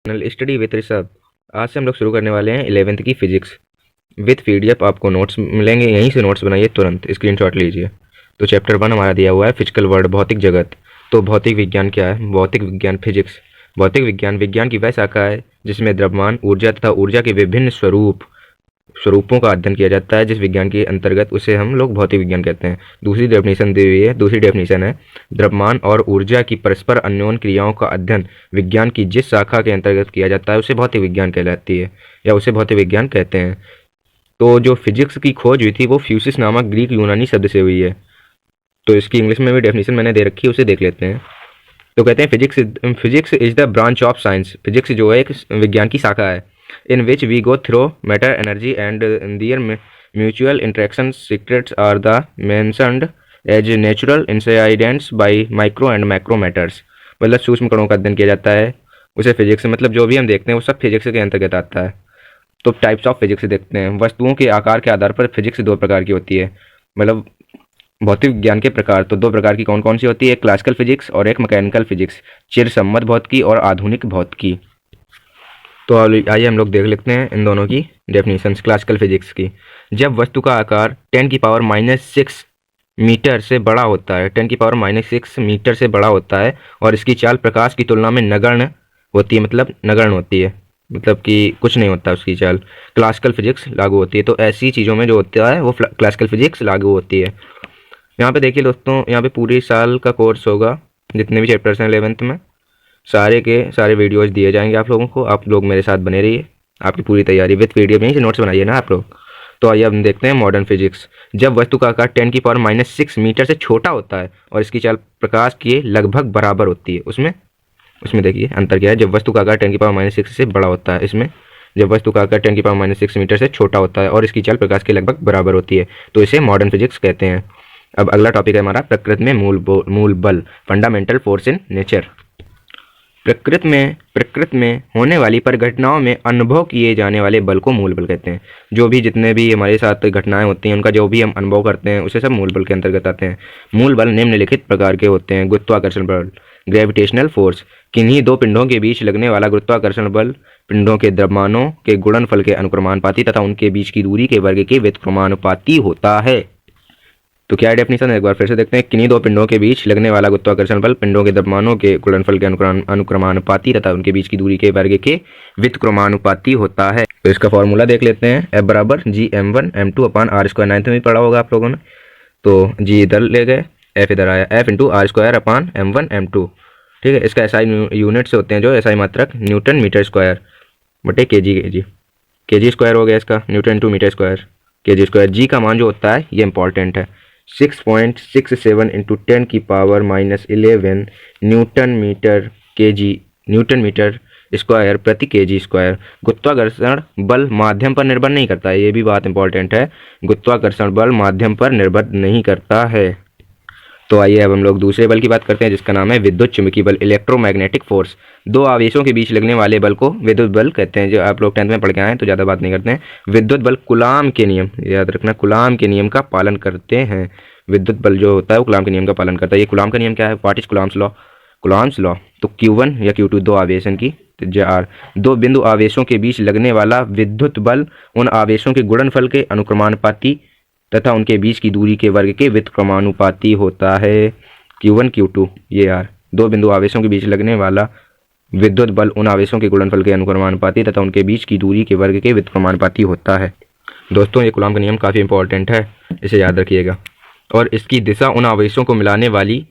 Study with Rishabh. आज से हम लोग शुरू करने वाले हैं 11th की फिजिक्स विथ पीडीएफ। आपको नोट्स मिलेंगे, यहीं से नोट्स बनाइए, तुरंत स्क्रीनशॉट लीजिए। तो चैप्टर 1 हमारा दिया हुआ है फिजिकल वर्ल्ड, भौतिक जगत। तो भौतिक विज्ञान क्या है? भौतिक विज्ञान फिजिक्स। भौतिक विज्ञान विज्ञान की वह शाखा है जिसमें द्रव्यमान, ऊर्जा तथा ऊर्जा के विभिन्न स्वरूपों का अध्ययन किया जाता है। जिस विज्ञान के अंतर्गत उसे हम लोग भौतिक विज्ञान कहते हैं। दूसरी डेफिनेशन दी हुई है, दूसरी डेफिनेशन है द्रव्यमान और ऊर्जा की परस्पर अन्योन्य क्रियाओं का अध्ययन विज्ञान की जिस शाखा के अंतर्गत किया जाता है उसे भौतिक विज्ञान कहलाती है या उसे भौतिक विज्ञान कहते हैं। तो जो फिजिक्स की खोज हुई थी वो फ्यूसिस नामक ग्रीक यूनानी शब्द से हुई है। तो इसकी इंग्लिश में भी डेफिनेशन मैंने दे रखी है, उसे देख लेते हैं। तो कहते हैं physics is the branch of science. Physics जो है एक विज्ञान की शाखा है। in which we go through matter, energy and their mutual interactions. Secrets are the mentioned as natural incidents by micro and macro matters. मतलब सूक्ष्म कणों का अध्ययन किया जाता है उसे फिजिक्स, मतलब जो भी हम देखते हैं वो सब फिजिक्स के अंतर्गत आता है। तो टाइप्स ऑफ फिजिक्स देखते हैं। वस्तुओं के आकार के आधार पर फिजिक्स दो प्रकार की होती है। मतलब भौतिक विज्ञान के प्रकार तो दो प्रकार की कौन कौन सी होती है? एक क्लासिकल फिजिक्स और एक मैकेनिकल फिजिक्स, चिरसम्मत भौतिकी और आधुनिक भौतिकी। तो आइए हम लोग देख लेते हैं इन दोनों की डेफिनेशंस क्लासिकल फिजिक्स की। जब वस्तु का आकार 10⁻⁻6 मीटर से बड़ा होता है, 10⁻⁻6 मीटर से बड़ा होता है और इसकी चाल प्रकाश की तुलना में नगण्य होती है, मतलब नगण्य होती है, मतलब कि कुछ नहीं होता उसकी चाल, क्लासिकल फिजिक्स लागू होती है। तो ऐसी चीज़ों में जो होता है वो क्लासिकल फिजिक्स लागू होती है। यहाँ पे देखिए दोस्तों, यहाँ पे पूरी साल का कोर्स होगा, जितने भी चैप्टर्स हैं 11th में सारे के सारे वीडियोज़ दिए जाएंगे आप लोगों को। आप लोग मेरे साथ बने रहिए, आपकी पूरी तैयारी विथ पीडीएफ में ही नोट्स बनाइए ना आप लोग। तो आइए हम देखते हैं मॉडर्न फिजिक्स। जब वस्तु का आकार 10⁻⁻6 मीटर से छोटा होता है और इसकी चाल प्रकाश के लगभग बराबर होती है, उसमें देखिए अंतर क्या है। जब वस्तु का आकार 10⁻⁻6 से बड़ा होता है, इसमें जब वस्तु का आकार 10⁻⁻6 मीटर से छोटा होता है और इसकी चाल प्रकाश के लगभग बराबर होती है तो इसे मॉडर्न फिजिक्स कहते हैं। अब अगला टॉपिक है हमारा प्रकृति में मूल बल, फंडामेंटल फोर्स इन नेचर। प्रकृति में होने वाली परिघटनाओं में अनुभव किए जाने वाले बल को मूल बल कहते हैं। जो भी जितने भी हमारे साथ घटनाएं होती हैं उनका जो भी हम अनुभव करते हैं उसे सब मूल बल के अंतर्गत आते हैं। मूल बल निम्नलिखित प्रकार के होते हैं। गुरुत्वाकर्षण बल, ग्रेविटेशनल फोर्स, किन्हीं दो पिंडों के बीच लगने वाला गुरुत्वाकर्षण बल पिंडों के द्रव्यमानों के गुणनफल के अनुक्रमानुपाती तथा उनके बीच की दूरी के वर्ग के व्युत्क्रमानुपाती होता है। तो क्या डेफिनेशन है, एक बार फिर से देखते हैं। किन्हीं दो पिंडों के बीच लगने वाला गुरुत्वाकर्षण बल पिंडों के द्रव्यमानों के गुणनफल के अनुक्रमानुपाती तथा उनके बीच की दूरी के वर्ग के व्युत्क्रमानुपाती होता है। तो इसका फॉर्मूला देख लेते हैं। F बराबर G m1m2/r²। 9th में भी पढ़ा होगा आप लोगों ने। तो G इधर ले गए, F इधर आया, F × r²/m1m2। ठीक है, इसका SI यूनिट से होते हैं, जो SI मात्रक न्यूटन मीटर स्क्वायर बटे kg स्क्वायर हो गया इसका, newton two metre square kg square. G का मान जो होता है ये इंपॉर्टेंट है, 6.67 × 10⁻11 न्यूटन मीटर स्क्वायर प्रति kg स्क्वायर। गुरुत्वाकर्षण बल माध्यम पर निर्भर नहीं करता है, ये भी बात इंपॉर्टेंट है। गुरुत्वाकर्षण बल माध्यम पर निर्भर नहीं करता है। तो आइए अब हम लोग दूसरे बल की बात करते हैं जिसका नाम है विद्युत चुंबकीय बल, इलेक्ट्रोमैग्नेटिक फोर्स। दो आवेशों के बीच लगने वाले बल को विद्युत बल कहते हैं। जो आप लोग 10th में पढ़ के आए हैं तो ज़्यादा बात नहीं करते हैं। विद्युत बल कूलाम के नियम, याद रखना, कूलाम के नियम का पालन करते हैं। विद्युत बल जो होता है वो कूलाम के नियम का पालन करता है। ये कूलाम का नियम क्या है? What is coulombs law? Coulombs law. तो Q1 या Q2 दो आवेश की जार, दो बिंदु आवेशों के बीच लगने वाला विद्युत बल उन आवेशों के गुणनफल के अनुक्रमानुपाती तथा उनके बीच की दूरी के वर्ग के व्युत्क्रमानुपाती होता है। Q1 Q2 ये यार दो बिंदु आवेशों के बीच लगने वाला विद्युत बल उन आवेशों के गुणनफल के अनुक्रमानुपाती तथा उनके बीच की दूरी के वर्ग के व्युत्क्रमानुपाती होता है। दोस्तों ये कूलाम का नियम काफ़ी इंपॉर्टेंट है, इसे याद रखिएगा। और इसकी दिशा उन आवेशों को मिलाने वाली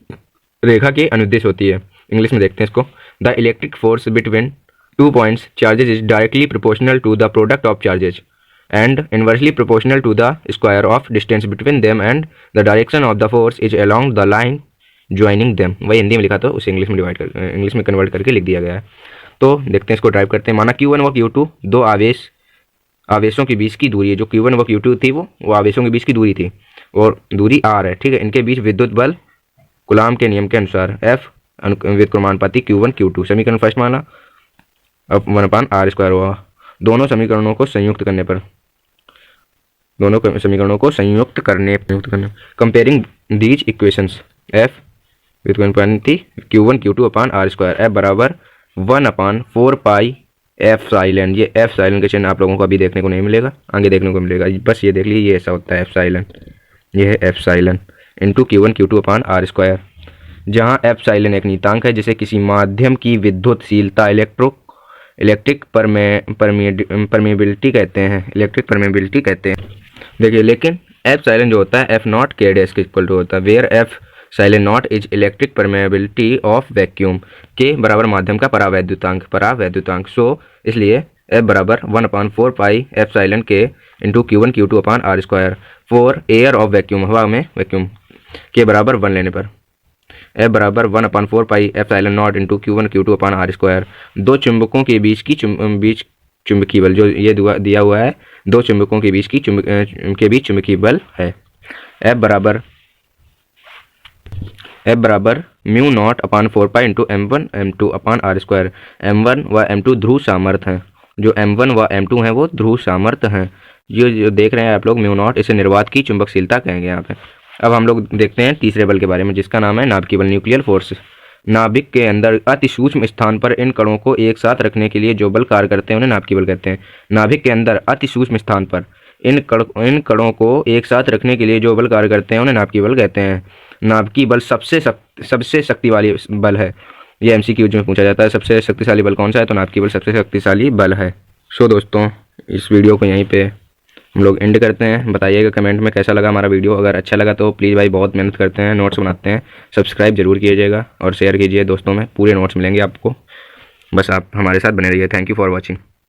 रेखा के अनुदिश होती है। इंग्लिश में देखते हैं इसको। The electric force between two points charges is directly proportional to the product of charges and inversely proportional to the square of distance between them and the direction of the force is along the line joining them। वही हिंदी में लिखा तो उसे English में convert करके लिख दिया गया है। तो देखते हैं इसको ड्राइव करते हैं। माना Q1 व Q2 दो आवेशों के बीच की दूरी है। जो Q1 व Q2 थी वो आवेशों के बीच की दूरी थी और दूरी r है। ठीक है, इनके बीच विद्युत बल कूलाम के नियम के अनुसार F व्युत्क्रमानुपाती Q1 Q2। समीकरण फर्स्ट माना, अब 1/r² हुआ। दोनों समीकरणों को संयुक्त करने comparing these equations, F व्युत्क्रमानुपाती Q1 Q2/r², F बराबर 1/4π एफ साइलेंट, ये एफ साइलेंट का चिन्ह आप लोगों को अभी देखने को नहीं मिलेगा, आगे देखने को मिलेगा। बस ये देख लीजिए, ये ऐसा होता है एफ साइलेंट, ये है epsilon into Q1 Q2 upon R square, जहाँ एफ साइलेंट एक नियतांक है जिसे किसी माध्यम की विद्युतशीलता इलेक्ट्रिक परमेबिलिटी कहते हैं, इलेक्ट्रिक परमेबिलिटी कहते हैं। देखिए, लेकिन एफ साइलेंट जो होता है F naught K dash K equal to होता है, where epsilon naught is electric permeability of vacuum, के बराबर माध्यम का परावैद्युतांक। सो इसलिए एफ बराबर 1/4 पाई एफ साइलेंट के into Q1 Q2 upon R square for air of vacuum, हवा में वैक्यूम के बराबर 1 लेने पर एफ बराबर 1/4 pi epsilon nought into Q1 Q2 upon R square. दो चुंबकों के बीच चुंबकीय बल, जो ये दिया हुआ है, दो चुंबकों के बीच चुंबकीय बल है। एफ बराबर mu naught upon 4 pi into M1 M2 upon R square. M1 व M2 ध्रुव सामर्थ्य हैं, जो M1 व M2 हैं वो ध्रुव सामर्थ्य हैं। जो देख रहे हैं आप लोग म्यू नॉट, इसे निर्वात की चुंबकशीलता कहेंगे यहाँ पे। अब हम लोग देखते हैं तीसरे बल के बारे में, जिसका नाम है नाभिकीय बल, न्यूक्लियर फोर्स। नाभिक के अंदर अति सूक्ष्म स्थान पर इन कणों को एक साथ रखने के लिए जो बल कार्य करते हैं उन्हें नाभिकीय बल कहते हैं। नाभिक के अंदर अति सूक्ष्म स्थान पर इन कणों को एक साथ रखने के लिए जो बल कार्य करते हैं उन्हें नाभिकीय बल कहते हैं। नाभिकीय बल सबसे शक्ति वाली बल है। ये MCQ में पूछा जाता है, सबसे शक्तिशाली बल कौन सा है, तो नाभिकीय बल सबसे शक्तिशाली बल है। सो दोस्तों, इस वीडियो को यहीं पे हम लोग एंड करते हैं। बताइएगा कमेंट में कैसा लगा हमारा वीडियो। अगर अच्छा लगा तो प्लीज़ भाई, बहुत मेहनत करते हैं, नोट्स बनाते हैं, सब्सक्राइब जरूर कीजिएगा और शेयर कीजिए दोस्तों में, पूरे नोट्स मिलेंगे आपको। बस आप हमारे साथ बने रहिए। Thank you for watching.